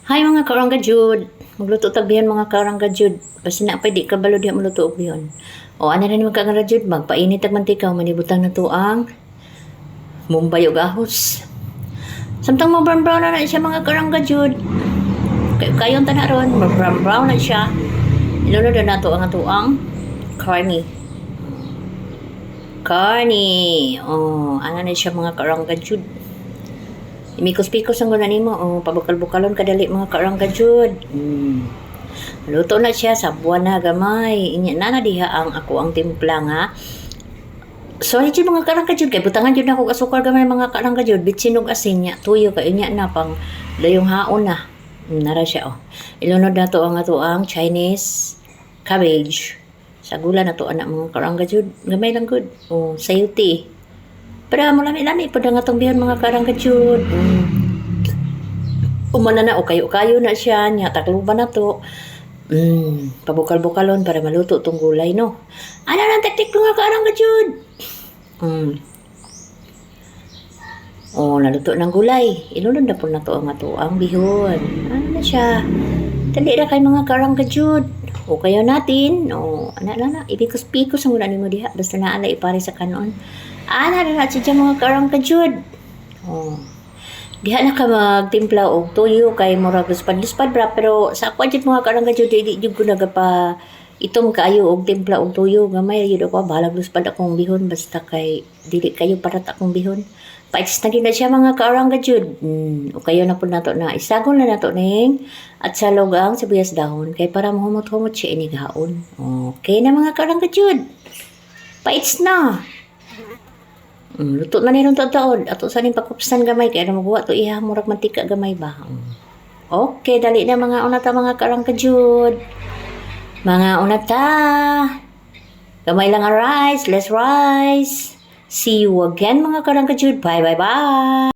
Hi mga karangga Jud. Magluto tag biyon mga karangga Jud. Basta na pa di ka balo diha maluto og biyon. O ana rin mga karangga Jud, magpainit tag mantika manibutang na to ang Mumbai ug ahos. Samtang mo brown brown na siya mga karangga Jud. Kayon ta na ron, brown brown na siya. Ilunod na to ang atuang carne. Carne. Oh, ana na siya mga karangga Jud. Imikos-pikos ang guna nimo. Oh, pabukal-bukalon kadali mga karangga Jud. Luto na siya sa buwan na gamay. Inya na diha ang ako ang timpla nga. Sorry jud mga karangga Jud kay butangan jud ako asukar gamay mga karangga Jud. Bitsin og asin nya tuyo kay inya na pang dayong haon na. Nara siya oh. Ilunod na to ang ato ang Chinese cabbage. Sa gula na to anak mga karangga Jud. Gamay lang good. Oh, sayuti. Pero mo lami-lami po nga itong bihon mga karangga Jud. Umana na o kayo-kayo na siya. Nya takluban na to. Pabukal-bukalon para maluto itong gulay no. Ano nang teknik mga karangga Jud? Oh, naluto ng gulay. Ilunod na po na to ang bihon. Ano na siya? Dali na kay mga karangga Jud. O kayo natin. O, ana ibikos-pikos ang ulan mo diha. Basta na ala ipare sa kanon. Ana na siya mga karangga Jud. Oh. Diha na ka magtimpla og tuyo kay murag luspad-luspad bra pero sa ako jud mga karangga Jud di jud ko nagapa itom kaayo og timpla og tuyo gamay jud ako balag luspad akong bihon basta kay dili kayo parat akong bihon. Paiks na gid na siya mga karangga Jud. O kayo na pud nato na isagol na nato ning at salog ang sibuyas dahon kay para mahumot-humot siya ini gaon. Okay na mga karangga Jud. Paiks na. Luto na niron taon. Ato sa ning pakupsan gamay kaya na magawa to iha murag mantika gamay ba. Okay, dali na mga unata mga karangga Jud. Mga unata. Gamay lang ang rice, less rice. See you again mga karangga Jud. Bye bye bye.